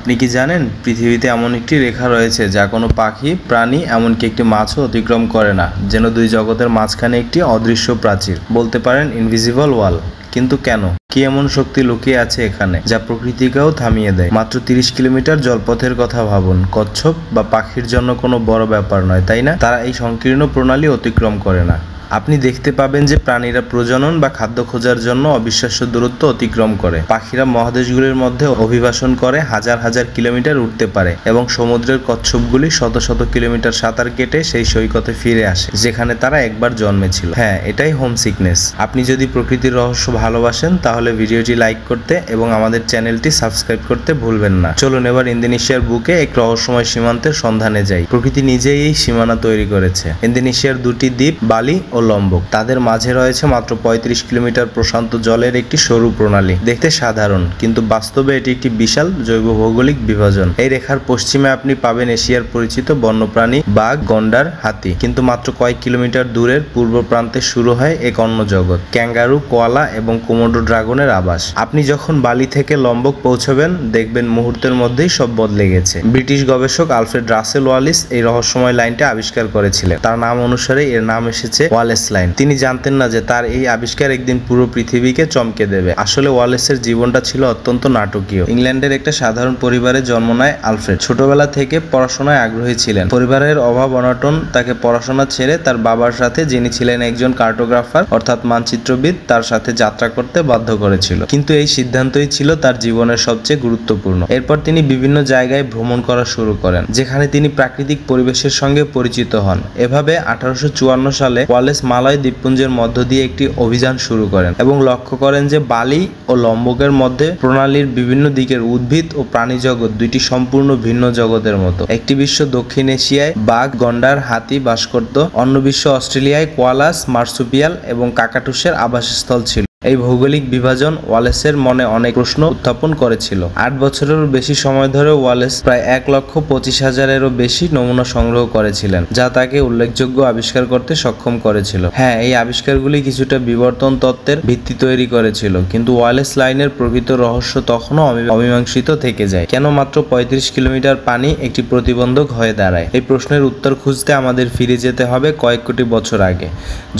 আপনি কি জানেন পৃথিবীতে এমন একটি রেখা রয়েছে যা কোনো পাখি, প্রাণী, এমনকি একটি মাছও অতিক্রম করে না, যেন দুই জগতের মাঝখানে একটি অদৃশ্য প্রাচীর, বলতে পারেন ইনভিজিবল ওয়াল। কিন্তু কেন? কি এমন শক্তি লুকিয়ে আছে এখানে যা প্রকৃতিকেও থামিয়ে দেয়? মাত্র 30 কিলোমিটার জলপথের কথা ভাবুন। কচ্ছপ বা পাখির জন্য কোনো বড় ব্যাপার নয়, তাই না? তারা এই সংকীর্ণ প্রণালী অতিক্রম করে না। আপনি দেখতে পাবেন যে প্রাণীরা প্রজনন বা খাদ্য খোঁজার জন্য অবিশ্বাস্য দূরত্ব অতিক্রম করে। পাখিরা মহাদেশগুলির মধ্যে অভিবাসন করে হাজার হাজার কিলোমিটার উঠতে পারে এবং সমুদ্রের কচ্ছপগুলি শত শত কিলোমিটার সাঁতার কেটে সেই সৈকতে ফিরে আসে যেখানে তারা একবার জন্মেছিল। হ্যাঁ, এটাই হোম সিকনেস। আপনি যদি প্রকৃতির রহস্য ভালোবাসেন তাহলে ভিডিওটি লাইক করতে এবং আমাদের চ্যানেলটি সাবস্ক্রাইব করতে ভুলবেন না। চলুন এবার ইন্দোনেশিয়ার বুকে এক রহস্যময় সীমান্তের সন্ধানে যাই। প্রকৃতি নিজেই এই সীমানা তৈরি করেছে। ইন্দোনেশিয়ার দুটি দ্বীপ বালি ও লম্বক, তাদের মাঝে রয়েছে মাত্র 35 কিলোমিটার প্রশান্ত জলের একটি সরু প্রণালী। দেখতে সাধারণ, কিন্তু বাস্তবে এটি একটি বিশাল জৈব ভৌগোলিক বিভাজন। এই রেখার পশ্চিমে আপনি পাবেন এশিয়ার পরিচিত বন্যপ্রাণী বাঘ, গন্ডার, হাতি, কিন্তু মাত্র কয়েক কিলোমিটার দূরের পূর্ব প্রান্তে শুরু হয় এক অন্য জগৎ, ক্যাঙ্গারু, কোয়ালা এবং কোমোডো ড্রাগনের আবাস। আপনি যখন বালি থেকে লম্বক পৌঁছবেন দেখবেন মুহূর্তের মধ্যেই সব বদলে গেছে। ব্রিটিশ গবেষক আলফ্রেড রাসেল ওয়ালিস এই রহস্যময় লাইনটা আবিষ্কার করেছিলেন। তার নাম অনুসারে এর নাম এসেছে ওয়ালেস লাইন। তিনি জানতেন না যে তার এই আবিষ্কার একদিন পুরো পৃথিবীকে চমকে দেবে। আসলে ওয়ালেসের জীবনটা ছিল অত্যন্ত নাটকীয়। ইংল্যান্ডের একটা সাধারণ পরিবারে জন্ম নেয় আলফ্রেড। ছোটবেলা থেকে পড়াশোনায় আগ্রহী ছিলেন। পরিবারের অভাব অনটন তাকে পড়াশোনা ছেড়ে তার বাবার সাথে, যিনি ছিলেন একজন কার্টোগ্রাফার অর্থাৎ মানচিত্রবিদ, তার সাথে যাত্রা করতে বাধ্য করেছিল। কিন্তু এই সিদ্ধান্তই ছিল তার জীবনের সবচেয়ে গুরুত্বপূর্ণ। এরপর তিনি বিভিন্ন জায়গায় ভ্রমণ করা শুরু করেন, যেখানে তিনি প্রাকৃতিক পরিবেশের সঙ্গে পরিচিত হন। এভাবে 1854 সালে ওয়ালেস মালয় দ্বীপপুঞ্জের মধ্য দিয়ে একটি অভিযান শুরু করেন এবং লক্ষ্য করেন যে বালি ও লম্বকের মধ্যে প্রণালীর বিভিন্ন দিকের উদ্ভিদ ও প্রাণী জগৎ দুইটি সম্পূর্ণ ভিন্ন জগতের মতো। একটি বিশ্ব দক্ষিণ এশিয়ায় বাঘ, গন্ডার, হাতি বাস করত, অন্য বিশ্ব অস্ট্রেলিয়ায় কোয়ালাস, মার্সুপিয়াল এবং কাকাটুসের আবাসস্থল ছিল। এই ভৌগোলিক বিভাজন ওয়ালেসের মনে অনেক প্রশ্ন উত্থাপন করেছিল। 8 বছরেরও বেশি সময় ধরে ওয়ালেস প্রায় 1,25,000-এরও বেশি নমুনা সংগ্রহ করেছিলেন, যা তাকে উল্লেখযোগ্য আবিষ্কার করতে সক্ষম করেছিল। হ্যাঁ, এই আবিষ্কারগুলি কিছুটা বিবর্তন তত্ত্বের ভিত্তি তৈরি করেছিল, কিন্তু ওয়ালেস লাইনের প্রকৃত রহস্য তখনও অমীমাংসিত থেকে যায়। কেন মাত্র 35 কিলোমিটার পানি একটি প্রতিবন্ধক হয়ে দাঁড়ায়? এই প্রশ্নের উত্তর খুঁজতে আমাদের ফিরে যেতে হবে কয়েক কোটি বছর আগে,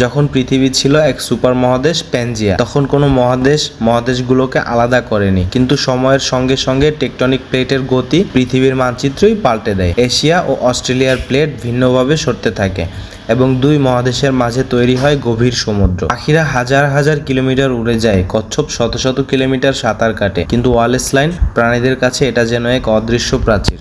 যখন পৃথিবী ছিল এক সুপার মহাদেশ প্যানজিয়া। তখন কোনো মহাদেশগুলোকে আলাদা করেনি, কিন্তু সময়ের সঙ্গে সঙ্গে টেকটনিক প্লেটের গতি পৃথিবীর মানচিত্রই পাল্টে দেয়। এশিয়া ও অস্ট্রেলিয়ার প্লেট ভিন্নভাবে সরতে থাকে এবং দুই মহাদেশের মাঝে তৈরি হয় গভীর সমুদ্র। পাখিরা হাজার হাজার কিলোমিটার উড়ে যায়, কচ্ছপ শত শত কিলোমিটার সাঁতার কাটে, কিন্তু ওয়ালেস লাইন প্রাণীদের কাছে এটা যেন এক অদৃশ্য প্রাচীর।